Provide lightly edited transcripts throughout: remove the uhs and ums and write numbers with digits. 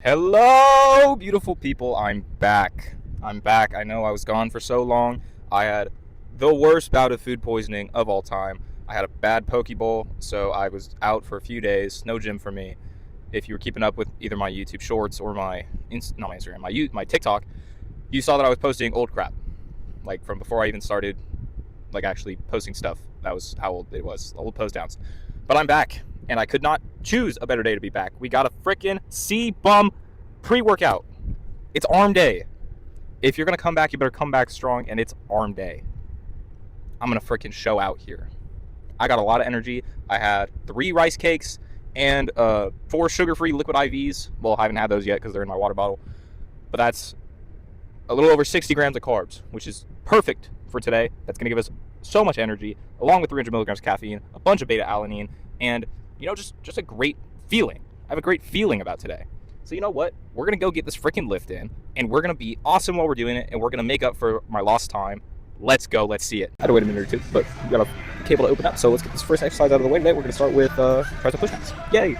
Hello, beautiful people. I'm back. I know I was gone for so long. I had the worst bout of food poisoning of all time. I had a bad poke bowl, so I was out for a few days. No gym for me. If you were keeping up with either my YouTube Shorts or my not my Instagram, my TikTok, you saw that I was posting old crap, like from before I even started, like actually posting stuff. That was how old it was, old post downs. But I'm back, and I could not choose a better day to be back. We got a freaking C-Bum pre-workout. It's arm day. If you're going to come back, you better come back strong, and it's arm day. I'm going to freaking show out here. I got a lot of energy. I had 3 rice cakes and 4 sugar-free liquid IVs. Well, I haven't had those yet because they're in my water bottle. But that's a little over 60 grams of carbs, which is perfect for today. That's going to give us so much energy, along with 300 milligrams of caffeine, a bunch of beta-alanine, and, just a great feeling. I have a great feeling about today. So you know what? We're going to go get this freaking lift in, and we're going to be awesome while we're doing it, and we're going to make up for my lost time. Let's go. Let's see it. I had to wait a minute or two, but we got a cable to open up, so let's get this first exercise out of the way today. We're going to start with tricep push-ups. Yay!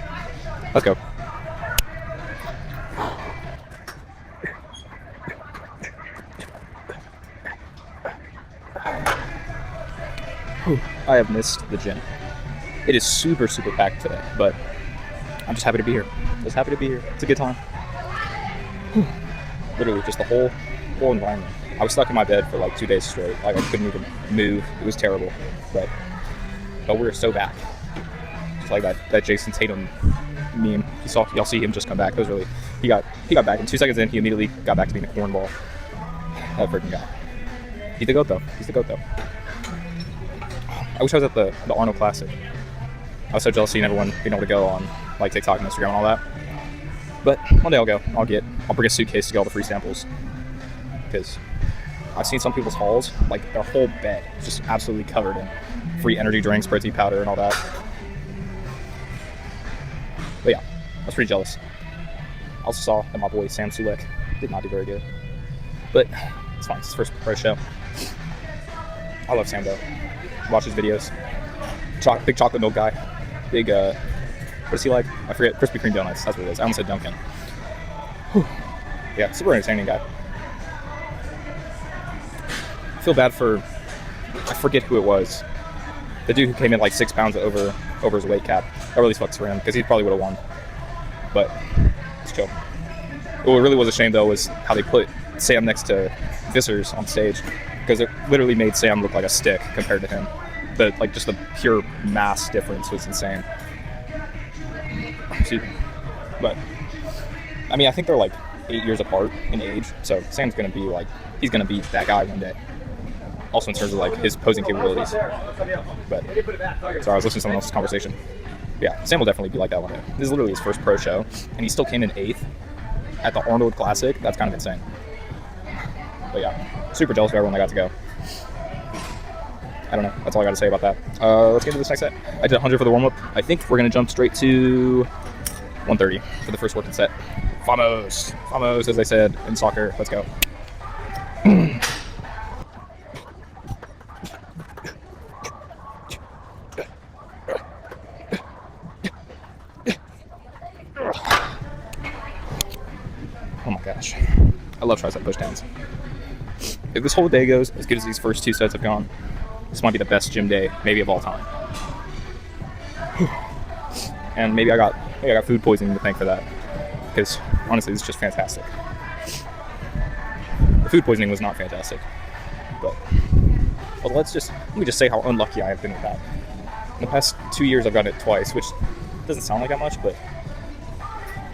Let's go. I have missed the gym. It is super packed today, but I'm just happy to be here. Just happy to be here. It's a good time. Literally, just the whole environment. I was stuck in my bed for like 2 days straight. Like I couldn't even move. It was terrible. But we're so back. Just like that Jason Tatum meme. Y'all see him just come back. It was really he got back. And 2 seconds in, he immediately got back to being a cornball. That freaking guy. He's the GOAT though. I wish I was at the Arnold Classic. I was so jealous seeing everyone being able to go on like TikTok and Instagram and all that. But one day I'll go. I'll bring a suitcase to get all the free samples. Because I've seen some people's hauls, like their whole bed is just absolutely covered in free energy drinks, protein powder, and all that. But yeah, I was pretty jealous. I also saw that my boy Sam Sulek did not do very good. But it's fine. It's his first pro show. I love Sam though. Watch his videos. Big chocolate milk guy. Big, what is he like? I forget. Krispy Kreme donuts. That's what it is. I almost said Dunkin'. Whew. Yeah, super entertaining guy. I feel bad for, I forget who it was. The dude who came in like 6 pounds over his weight cap. That really sucks for him because he probably would have won. But it's chill. What really was a shame though was how they put Sam next to Vissers on stage, because it literally made Sam look like a stick compared to him. Just the pure mass difference was insane. But I mean, I think they're like 8 years apart in age, so Sam's gonna be like, he's gonna be that guy one day. Also in terms of like his posing capabilities. But sorry, I was listening to someone else's conversation. Yeah, Sam will definitely be like that one day. This is literally his first pro show, and he still came in 8th at the Arnold Classic. That's kind of insane. But yeah, super jealous of everyone that got to go. I don't know. That's all I got to say about that. Let's get into this next set. I did 100 for the warm-up. I think we're going to jump straight to 130 for the first working set. Vamos, as they said in soccer. Let's go. Oh my gosh. I love tricep pushdowns. If this whole day goes as good as these first 2 sets have gone, this might be the best gym day, maybe of all time. And maybe I got food poisoning to thank for that, because honestly, this is just fantastic. The food poisoning was not fantastic, but let me just say how unlucky I have been with that. In the past 2 years, I've gotten it twice, which doesn't sound like that much, but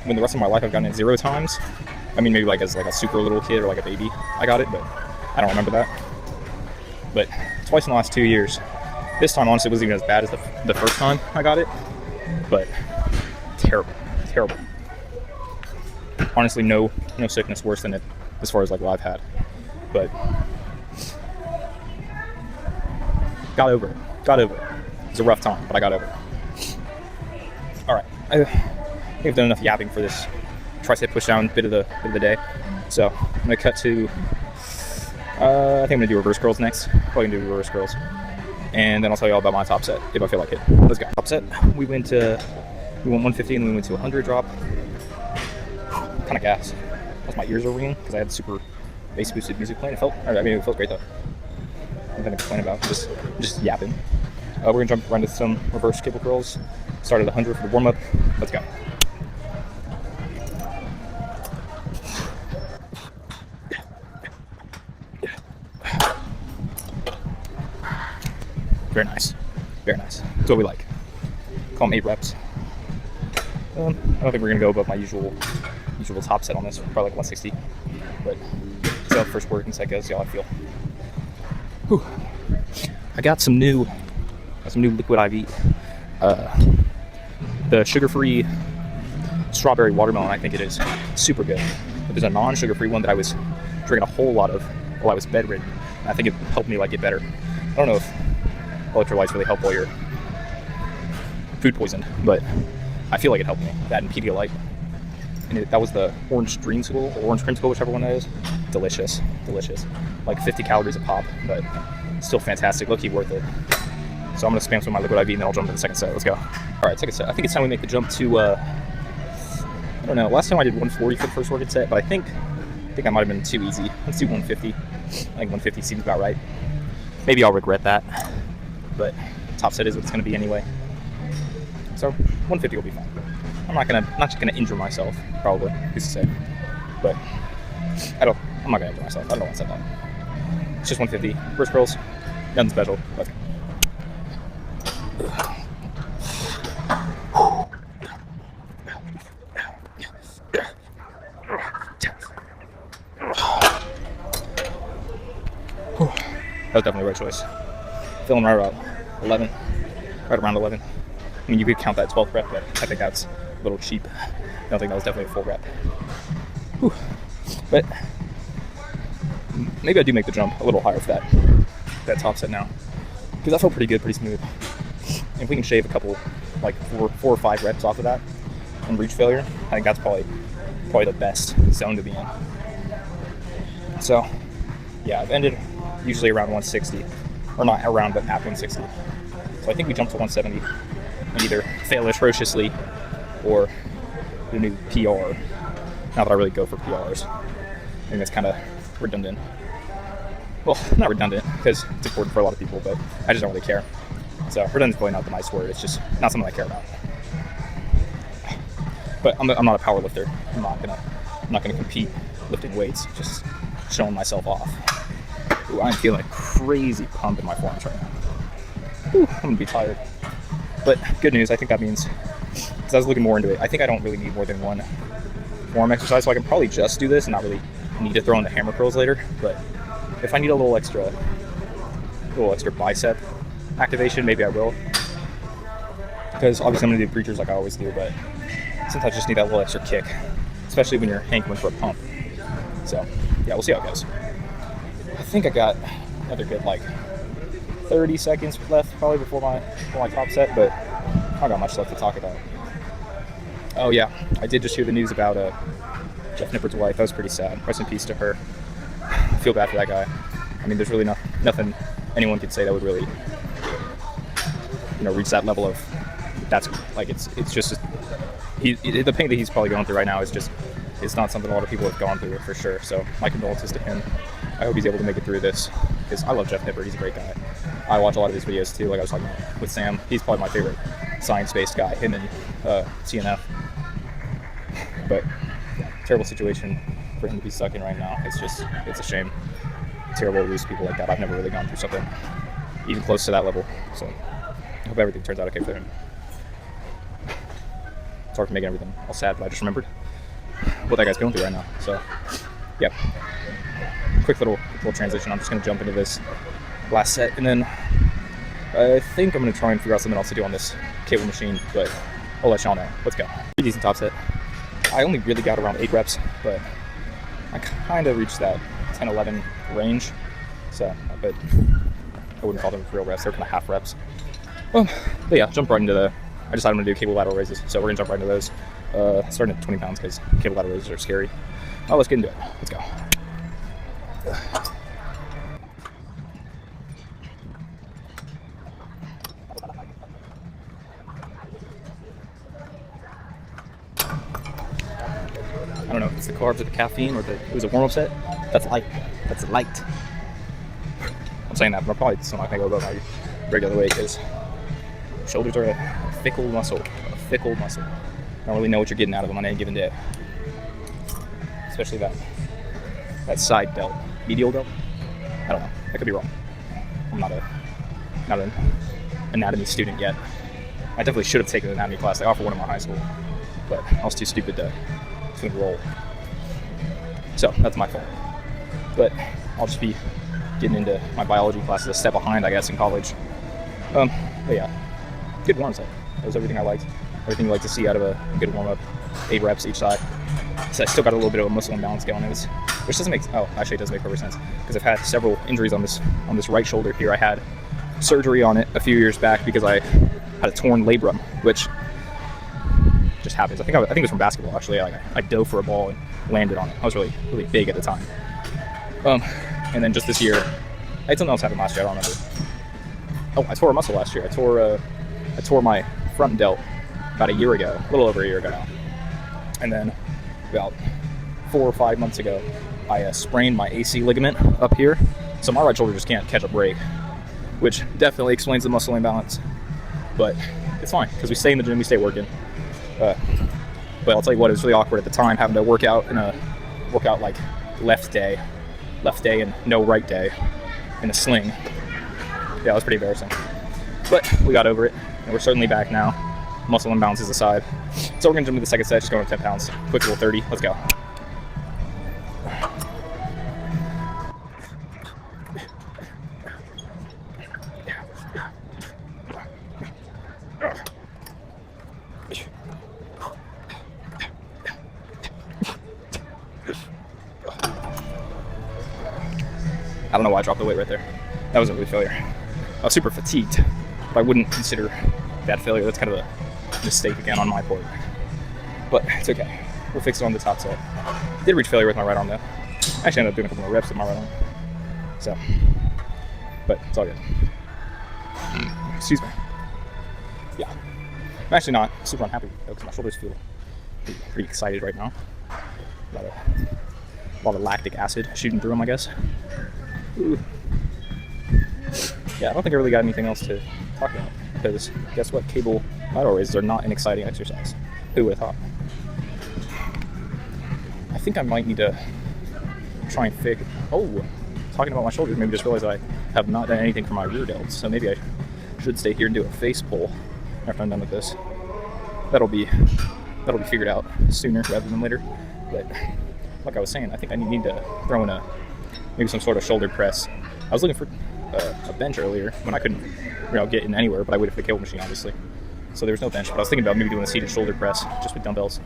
when the rest of my life I've gotten it 0 times. I mean, maybe like as like a super little kid or like a baby, I got it, but I don't remember that. But twice in the last 2 years. This time, honestly, wasn't even as bad as the first time I got it. But terrible. Honestly, no sickness worse than it as far as like what I've had. But got over it. It was a rough time, but I got over it. All right, I think I've done enough yapping for this tricep push down bit of the day. So I'm gonna cut to. I think I'm gonna do reverse curls next. Probably gonna do reverse curls. and then I'll tell you all about my top set if I feel like it. Let's go. Top set, we went 150 and we went to 100 drop. kind of gas. Plus my ears are ringing because I had super bass boosted music playing. It felt great though. Nothing to complain about. Just yapping. We're gonna jump right into some reverse cable curls. Start at 100 for the warm up. Let's go. Very nice. Very nice. That's what we like. Call them 8 reps. I don't think we're gonna go above my usual top set on this. Probably like 160. But see how the first working set goes. See how I feel. Whew. I got some new liquid IV. The sugar-free strawberry watermelon, I think it is. Super good. But there's a non-sugar-free one that I was drinking a whole lot of while I was bedridden. And I think it helped me like get better. I don't know if electrolytes really help while you're food poisoned, but I feel like it helped me. That and Pedialyte. And that was the orange dreamsicle, or orange creamsicle, whichever one that is. Delicious. Like 50 calories a pop, but still fantastic. Low-key worth it. So I'm gonna spam some of my liquid IV and then I'll jump to the second set. Let's go. All right, second set. I think it's time we make the jump to, I don't know. Last time I did 140 for the first working set, but I think I might have been too easy. Let's do 150. I think 150 seems about right. Maybe I'll regret that, but top set is what it's gonna be anyway. So 150 will be fine. I'm not just gonna injure myself, probably. Who's to say? But I'm not gonna injure myself. I don't know why I said that. It's just 150. First curls, nothing special. Let's go. That was definitely the right choice. Feeling right around 11. Right around 11. I mean, you could count that 12th rep, but I think that's a little cheap. I don't think that was definitely a full rep. Whew. But maybe I do make the jump a little higher for that top set now. Because that felt pretty good, pretty smooth. And if we can shave a couple, like four or 5 reps off of that and reach failure, I think that's probably the best zone to be in. So, yeah, I've ended usually around 160. Or not around, but at 160. So I think we jumped to 170 and either fail atrociously or do a new PR. Not that I really go for PRs. I think that's kind of redundant. Well, not redundant, because it's important for a lot of people, but I just don't really care. So redundant is probably not the nice word. It's just not something I care about. But I'm not a power lifter. I'm not gonna compete lifting weights. Just showing myself off. Ooh, I'm feeling a crazy pump in my forearms right now. Ooh, I'm gonna be tired. But good news, I think that means, because I was looking more into it, I think I don't really need more than one forearm exercise, so I can probably just do this and not really need to throw in the hammer curls later. But if I need a little extra bicep activation, maybe I will. Because obviously I'm gonna do preachers like I always do, but sometimes I just need that little extra kick, especially when you're hankering for a pump. So yeah, we'll see how it goes. I think I got another good 30 seconds left probably before my top set, but I don't got much left to talk about. Oh yeah, I did just hear the news about Jeff Nippard's wife. That was pretty sad. Rest in peace to her. I feel bad for that guy. I mean, there's really nothing anyone could say that would really, reach that level of, that's like, it's just, the pain that he's probably going through right now is just, it's not something a lot of people have gone through for sure. So my condolences to him. I hope he's able to make it through this, because I love Jeff Nippard. He's a great guy. I watch a lot of his videos too, like I was talking about with Sam. He's probably my favorite science-based guy, him and CNF. But yeah, terrible situation for him to be stuck in right now. It's a shame. Terrible to lose people like that. I've never really gone through something even close to that level. So I hope everything turns out okay for him. Sorry for making everything all sad, but I just remembered what that guy's going through right now. So yeah, quick little transition. I'm just going to jump into this last set, and then I think I'm going to try and figure out something else to do on this cable machine, but I'll let y'all know. Let's go. Pretty decent top set. I only really got around 8 reps, but I kind of reached that 10-11 range, so but I wouldn't call them real reps. They're kind of half reps. But yeah, jump right into I decided I'm going to do cable lateral raises, so we're going to jump right into those. Starting at 20 pounds because cable lateral raises are scary. Oh, let's get into it. Let's go. I don't know if It's the carbs or the caffeine or the, it was a warm-up set. That's light. That's light. I'm saying that, but I'm probably still not gonna go above my regular weight because shoulders are a fickle muscle. A fickle muscle. I don't really know what you're getting out of them on any given day. Especially that side delt. Medial delt? I don't know. I could be wrong. I'm not an anatomy student yet. I definitely should have taken an anatomy class. They offer one in my high school, but I was too stupid to enroll. So that's my fault. But I'll just be getting into my biology classes a step behind, I guess, in college. But yeah, good warm-up set. That was everything I liked. Everything you like to see out of a good warm-up. 8 reps each side. So I still got a little bit of a muscle imbalance going. Which doesn't make, actually it does make perfect sense because I've had several injuries on this right shoulder here. I had surgery on it a few years back because I had a torn labrum, which just happens. I think it was from basketball actually. I dove for a ball and landed on it. I was really big at the time. And then just this year, I had something else happen last year. I don't remember. Oh, I tore a muscle last year. I tore my front delt about a year ago, a little over a year ago now. And then about 4 or 5 months ago, I sprained my AC ligament up here, so my right shoulder just can't catch a break, which definitely explains the muscle imbalance. But it's fine because we stay in the gym, we stay working. But I'll tell you what, it was really awkward at the time having to work out like left day and no right day in a sling. Yeah, it was pretty embarrassing. But we got over it, and we're certainly back now. Muscle imbalances aside. So we're gonna jump into the second set, just going with 10 pounds. Quick little 30, let's go. I don't know why I dropped the weight right there. That was a really failure. I was super fatigued, but I wouldn't consider that failure. That's kind of a mistake again on my part. But it's okay. We'll fix it on the top set. Did reach failure with my right arm though. I actually ended up doing a couple more reps with my right arm. So, but it's all good. Excuse me. Yeah. I'm actually not super unhappy though because my shoulders feel pretty excited right now. A lot of lactic acid shooting through them, I guess. Ooh. Yeah, I don't think I really got anything else to talk about because guess what? Cable lateral raises are not an exciting exercise. Who would have thought? I think I might need to try and fix. Oh, talking about my shoulders, maybe just realized I have not done anything for my rear delts. So maybe I should stay here and do a face pull after I'm done with this. That'll be figured out sooner rather than later. But like I was saying, I think I need to throw in maybe some sort of shoulder press. I was looking for a bench earlier when I couldn't get in anywhere, but I waited for the cable machine obviously. So there was no bench, but I was thinking about maybe doing a seated shoulder press just with dumbbells.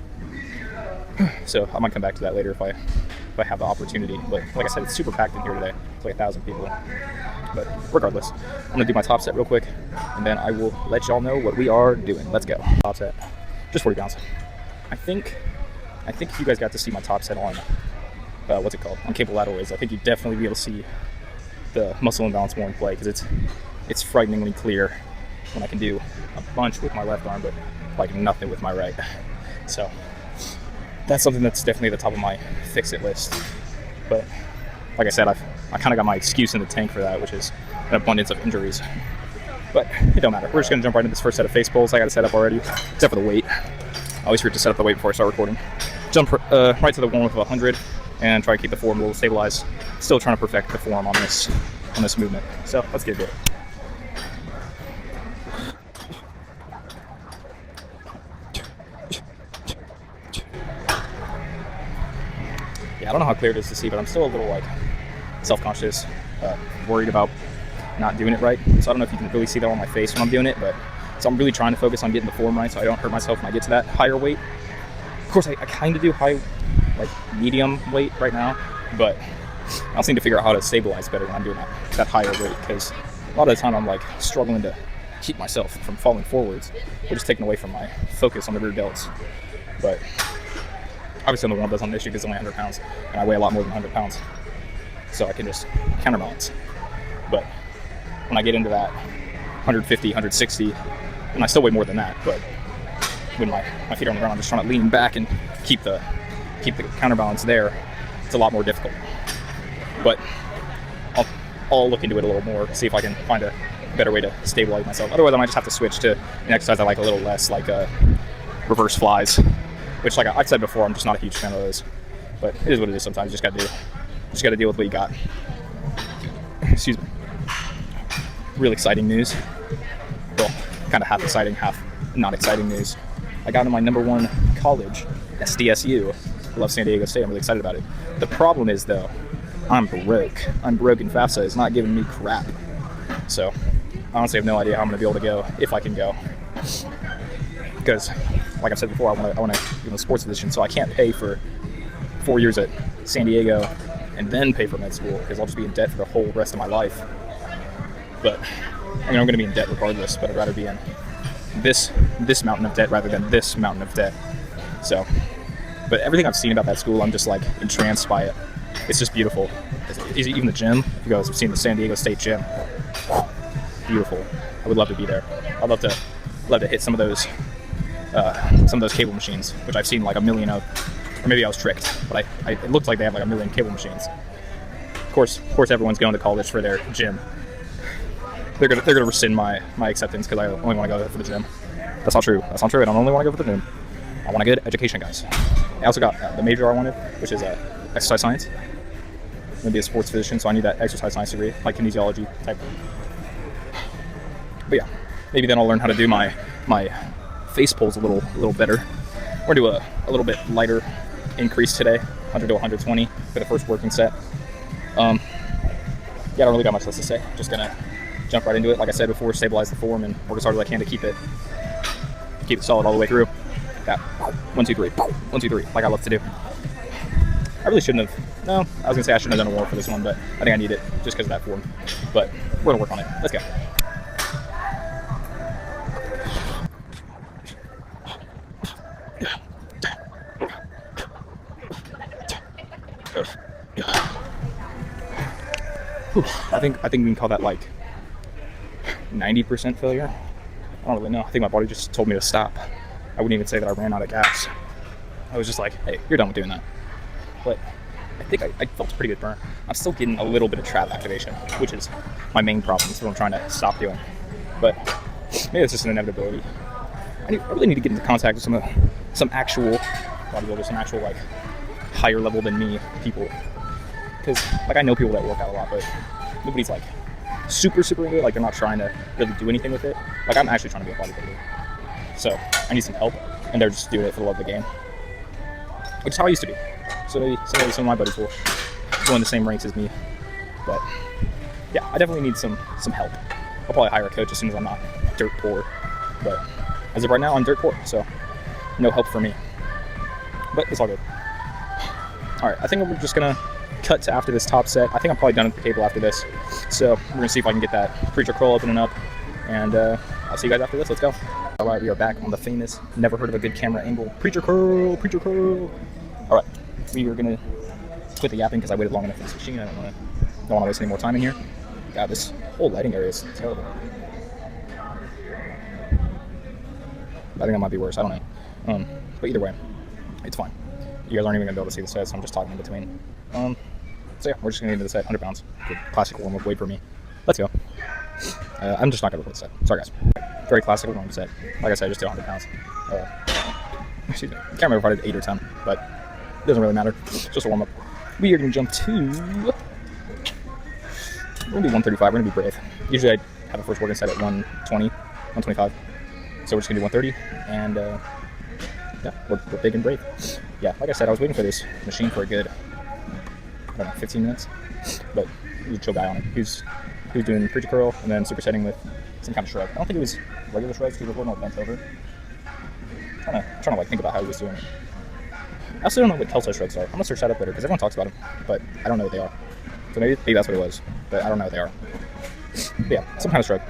So I might come back to that later if I have the opportunity. But like I said, it's super packed in here today. It's like 1,000 people. But regardless, I'm gonna do my top set real quick, and then I will let y'all know what we are doing. Let's go. Top set, just 40 pounds. I think if you guys got to see my top set on what's it called, on cable lateral raise, I think you'd definitely be able to see the muscle imbalance more in play because it's frighteningly clear when I can do a bunch with my left arm, but like nothing with my right. So that's something that's definitely at the top of my fix-it list. But like I said, I kind of got my excuse in the tank for that, which is an abundance of injuries. But it don't matter. We're just gonna jump right into this first set of face pulls. I got it set up already, except for the weight. I always forget to set up the weight before I start recording. Jump right to the warm-up of 100 and try to keep the form a little stabilized. Still trying to perfect the form on this movement. So let's get into it. Yeah, I don't know how clear it is to see, but I'm still a little self-conscious, worried about not doing it right. So I don't know if you can really see that on my face when I'm doing it, but so I'm really trying to focus on getting the form right so I don't hurt myself when I get to that higher weight. Of course, I kind of do high, medium weight right now, but I also need to figure out how to stabilize better when I'm doing that higher weight, because a lot of the time I'm struggling to keep myself from falling forwards, or just taking away from my focus on the rear delts. But obviously on the warm-up that's not an issue because it's only 100 pounds, and I weigh a lot more than 100 pounds, so I can just counterbalance. But when I get into that 150, 160, and I still weigh more than that, but when my feet are on the ground, I'm just trying to lean back and keep the keep the counterbalance there, it's a lot more difficult. But I'll look into it a little more, see if I can find a better way to stabilize myself. Otherwise, I might just have to switch to an exercise I like a little less, like reverse flies, which, like I've said before, I'm just not a huge fan of those. But it is what it is sometimes. You just got to deal with what you got. Excuse me. Real exciting news. Well, kind of half exciting, half not exciting news. I got into my number one college, SDSU. I love San Diego State. I'm really excited about it. The problem is, though, I'm broke. I'm broke, and FAFSA is not giving me crap. So, I honestly have no idea how I'm going to be able to go, if I can go. Because, like I've said before, I want to give a sports position, so I can't pay for 4 years at San Diego and then pay for med school, because I'll just be in debt for the whole rest of my life. But, I'm going to be in debt regardless, but I'd rather be in this mountain of debt rather than this mountain of debt. So, but everything I've seen about that school, I'm just like entranced by it. It's just beautiful. Even the gym, if you guys have seen the San Diego State gym, beautiful. I would love to be there. I'd love to hit some of those cable machines, which I've seen like a million of, or maybe I was tricked, but it looked like they have like a million cable machines. Of course, everyone's going to college for their gym. They're gonna rescind my acceptance because I only want to go there for the gym. That's not true. I don't only want to go for the gym. I want a good education, guys. I also got the major I wanted, which is exercise science. I'm going to be a sports physician, so I need that exercise science degree, like kinesiology type. But yeah, maybe then I'll learn how to do my face pulls a little better. We're going to do a little bit lighter increase today, 100 to 120 for the first working set. Yeah, I don't really got much else to say. Just going to jump right into it. Like I said before, stabilize the form and work as hard as I can to keep it solid all the way through. That 1, 2, 3, 1, 2, 3, like I love to do. I really shouldn't have. No, I was gonna say I shouldn't have done a war for this one, but I think I need it just because of that form. But we're gonna work on it. Let's go. I think we can call that like 90% failure. I don't really know. I think my body just told me to stop. I wouldn't even say that I ran out of gas. I was just like, hey, you're done with doing that. But I think I felt a pretty good burn. I'm still getting a little bit of trap activation, which is my main problem. That's what I'm trying to stop doing. But maybe it's just an inevitability. I really need to get into contact with some actual bodybuilders, some actual like higher level than me people. Because like I know people that work out a lot, but nobody's like super into it. Like they're not trying to really do anything with it. Like I'm actually trying to be a bodybuilder. So I need some help, and they're just doing it for the love of the game, which is how I used to be. So maybe some of my buddies will go in the same ranks as me. But yeah, I definitely need some help. I'll probably hire a coach as soon as I'm not dirt poor. But as of right now, I'm dirt poor, so no help for me. But it's all good. All right, I think we're just gonna cut to after this top set. I think I'm probably done with the cable after this. So we're gonna see if I can get that preacher curl opening up, and I'll see you guys after this. Let's go. All right, we are back on the famous, never heard of a good camera angle, preacher curl. All right, we are gonna quit the yapping because I waited long enough for this machine. I don't want to waste any more time in here. God, this whole lighting area is terrible. I think that might be worse. I don't know. But either way, it's fine. You guys aren't even gonna be able to see the set, so I'm just talking in between. So yeah, we're just gonna get into the set. 100 pounds. Good classic warm-up weight for me. Let's go. I'm just not gonna record the set. Sorry, guys. Very classic warm-up set. Like I said, I just did 100 pounds. Excuse me. I can't remember if I did 8 or 10, but it doesn't really matter. It's just a warm-up. We are gonna jump to. We're gonna do 135. We're gonna be brave. Usually I have a first working set at 120, 125. So we're just gonna do 130, and yeah, we're big and brave. Yeah, like I said, I was waiting for this machine for a good, I don't know, 15 minutes, but he was a chill guy on it. He was doing preacher curl and then supersetting with some kind of shrug. I don't think it was regular shrugs because we're more bent over. I'm trying to like think about how he was doing it. I also don't know what Kelso shrugs are. I'm gonna search that up later because everyone talks about them, but I don't know what they are. So maybe that's what it was, but I don't know what they are. But yeah, some kind of shrug.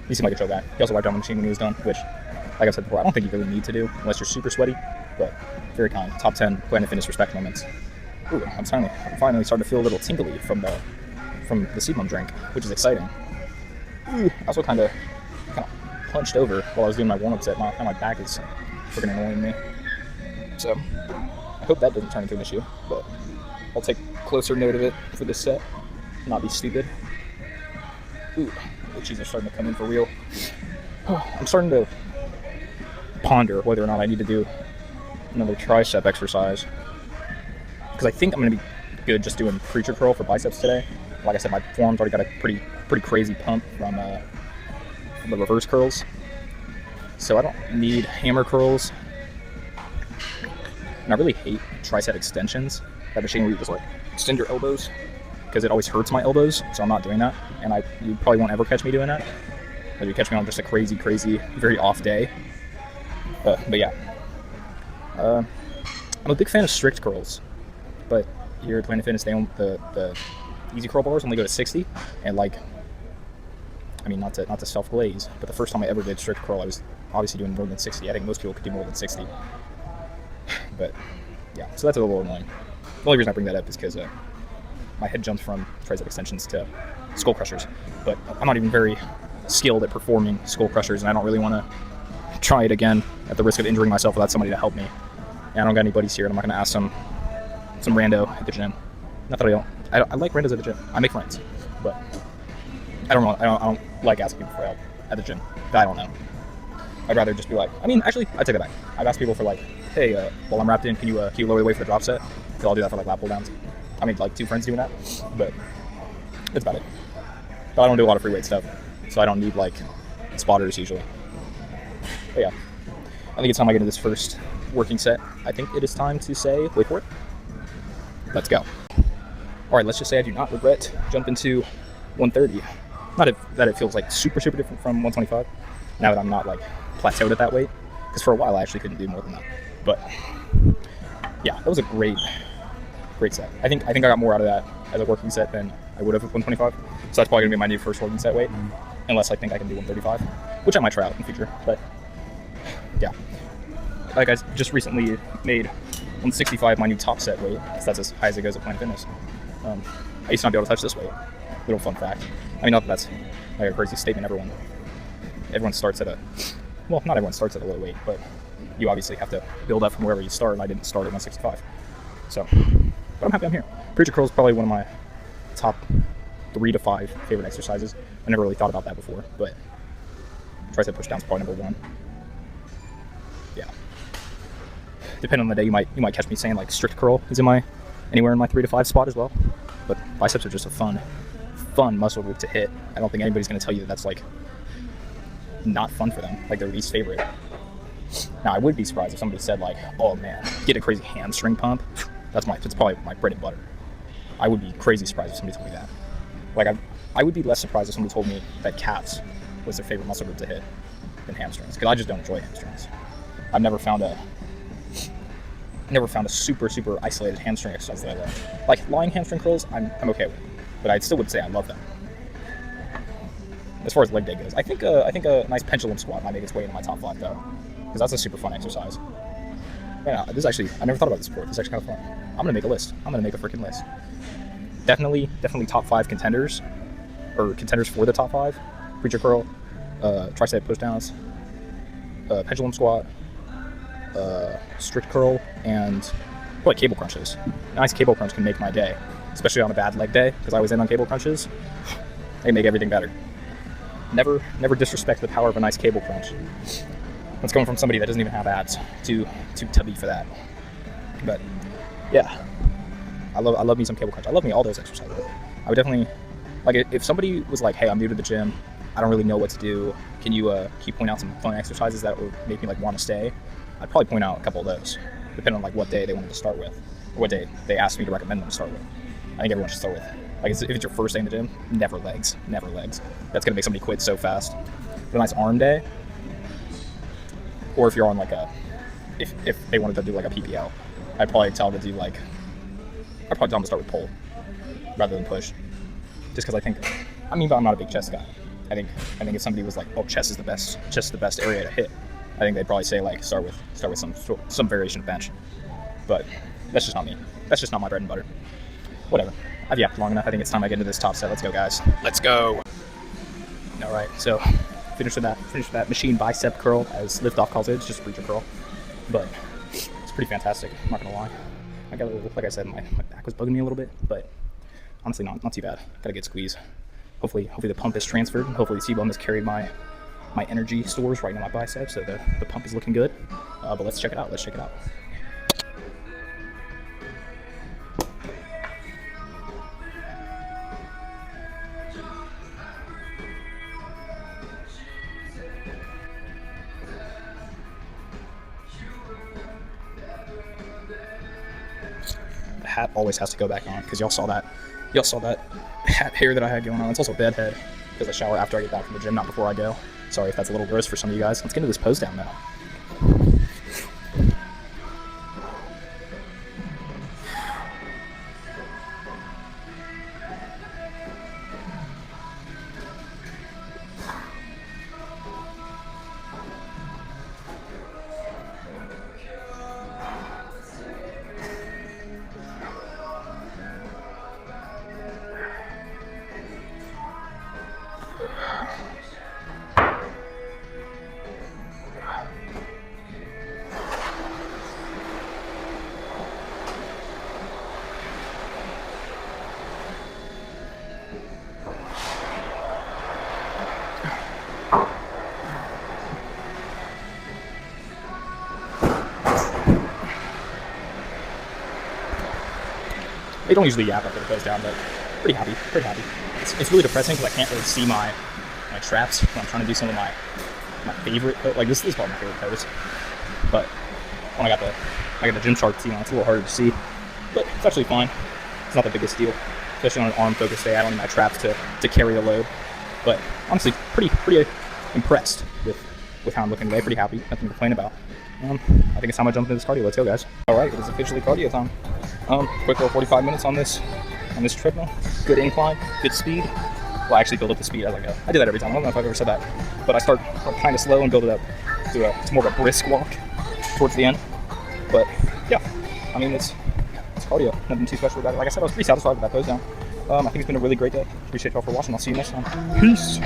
He seemed like a chill guy. He also wiped down the machine when he was done, which, like I said before, I don't think you really need to do unless you're super sweaty, but very kind. Top 10 Planet Fitness respect moments. Ooh, I'm finally starting to feel a little tingly from the Seedmum drink, which is exciting. Ooh, I also kind of punched over while I was doing my warm-up set. My back is freaking annoying me. So, I hope that doesn't turn into an issue, but I'll take closer note of it for this set, not be stupid. Ooh, the cheese are starting to come in for real. I'm starting to ponder whether or not I need to do another tricep exercise, because I think I'm going to be good just doing preacher curl for biceps today. Like I said, my forearms already got a pretty crazy pump from the reverse curls, so I don't need hammer curls. And I really hate tricep extensions, that machine where you just like extend your elbows, because it always hurts my elbows, so I'm not doing that. And you probably won't ever catch me doing that. But you catch me on just a crazy, very off day. But yeah. I'm a big fan of strict curls, but here at Planet Fitness, the easy curl bars only go to 60, and like, I mean, not to self-glaze, but the first time I ever did strict curl, I was obviously doing more than 60. I think most people could do more than 60. But yeah, so that's a little annoying. The only reason I bring that up is because my head jumped from tricep extensions to skull crushers, but I'm not even very skilled at performing skull crushers, and I don't really want to try it again at the risk of injuring myself without somebody to help me. And I don't got any buddies here, and I'm not going to ask some rando at the gym. Not that I like randos at the gym. I make friends, but I don't like asking people for help at the gym. I don't know. I'd rather just be like, I mean, actually, I take it back. I've asked people for like, hey, while I'm wrapped in, can you lower the weight for the drop set? So I'll do that for like lat pull downs. I mean, like 2 friends doing that, but that's about it. But I don't do a lot of free weight stuff, so I don't need like spotters usually. But yeah, I think it's time I get into this first working set. I think it is time to say, wait for it. Let's go. All right, let's just say I do not regret jumping to 130. Not that it feels like super different from 125. Now that I'm not like plateaued at that weight, because for a while I actually couldn't do more than that. But yeah, that was a great set. I think I got more out of that as a working set than I would have with 125. So that's probably gonna be my new first working set weight, unless I think I can do 135, which I might try out in the future. But yeah, like I just recently made 165 my new top set weight, because that's as high as it goes at Planet Fitness. I used to not be able to touch this weight. Little fun fact. I mean, not that that's like a crazy statement. Everyone starts at not everyone starts at a low weight, but you obviously have to build up from wherever you start, and I didn't start at 165. So, but I'm happy I'm here. Preacher curl is probably one of my top 3 to 5 favorite exercises. I never really thought about that before, but tricep push down is probably number 1. Yeah. Depending on the day, you might catch me saying like strict curl is anywhere in my 3 to 5 spot as well. But biceps are just a fun muscle group to hit. I don't think anybody's going to tell you that that's like not fun for them, like their least favorite. Now I would be surprised if somebody said like, oh man, get a crazy hamstring pump. That's probably my bread and butter. I would be crazy surprised if somebody told me that. Like I would be less surprised if somebody told me that calves was their favorite muscle group to hit than hamstrings, because I just don't enjoy hamstrings. I've never found a super isolated hamstring exercise that I love. Like lying hamstring curls, I'm okay with, but I still would say I love them. As far as leg day goes, I think a nice pendulum squat might make its way into my top 5 though, because that's a super fun exercise. Yeah, I never thought about this before. This is actually kind of fun. I'm gonna make a list. I'm gonna make a freaking list. Definitely top 5 contenders, or contenders for the top 5: preacher curl, tricep push downs, pendulum squat, strict curl, and probably cable crunches. A nice cable crunch can make my day, especially on a bad leg day, because I was in on cable crunches. They make everything better. Never disrespect the power of a nice cable crunch. That's coming from somebody that doesn't even have abs. Too tubby for that. But yeah, I love me some cable crunch. I love me all those exercises. I would definitely, like, if somebody was like, hey, I'm new to the gym, I don't really know what to do, can you point out some fun exercises that would make me like want to stay? I'd probably point out a couple of those, depending on like what day they wanted to start with, or what day they asked me to recommend them to start with. I think everyone should start with, like, if it's your first day in the gym, never legs. That's gonna make somebody quit so fast. But a nice arm day, or if you're on like if they wanted to do like a PPL, I'd probably tell them to start with pull rather than push, just because I'm not a big chest guy. I think if somebody was like, oh, chest is the best area to hit, I think they'd probably say like start with some variation of bench. But that's just not me. That's just not my bread and butter. Whatever. I've yapped long enough. I think it's time I get into this top set. Let's go, guys. Let's go. All right. So finish with that machine bicep curl, as Liftoff calls it. It's just a preacher curl, but it's pretty fantastic. I'm not gonna lie. I got a little, like I said, my back was bugging me a little bit, but honestly not too bad. Got a good squeeze. Hopefully the pump is transferred. Hopefully the CBum has carried my energy stores right into my biceps, so the pump is looking good. But let's check it out. The hat always has to go back on because y'all saw that hat hair that I had going on. It's also a bed head because I shower after I get back from the gym, not before I go. Sorry if that's a little gross for some of you guys. Let's get into this pose down now. They don't usually yap after the pose down, but pretty happy. It's really depressing because I can't really see my traps when I'm trying to do some of my favorite, like this is probably my favorite pose. But when I got the Gymshark, it's a little harder to see, but it's actually fine. It's not the biggest deal, especially on an arm focused day. I don't need my traps to carry the load. But honestly, pretty impressed with how I'm looking today. Pretty happy, nothing to complain about. I think it's time I jump into this cardio. Let's go, guys. All right, it is officially cardio time. Quick little 45 minutes on this treadmill. Good incline, good speed. Well, I actually build up the speed as I go. I do that every time. I don't know if I've ever said that, but I start kind of slow and build it up. It's more of a brisk walk towards the end. But yeah, I mean it's cardio. Nothing too special about it. Like I said, I was pretty satisfied with that pose down. I think it's been a really great day. Appreciate y'all for watching. I'll see you next time. Peace.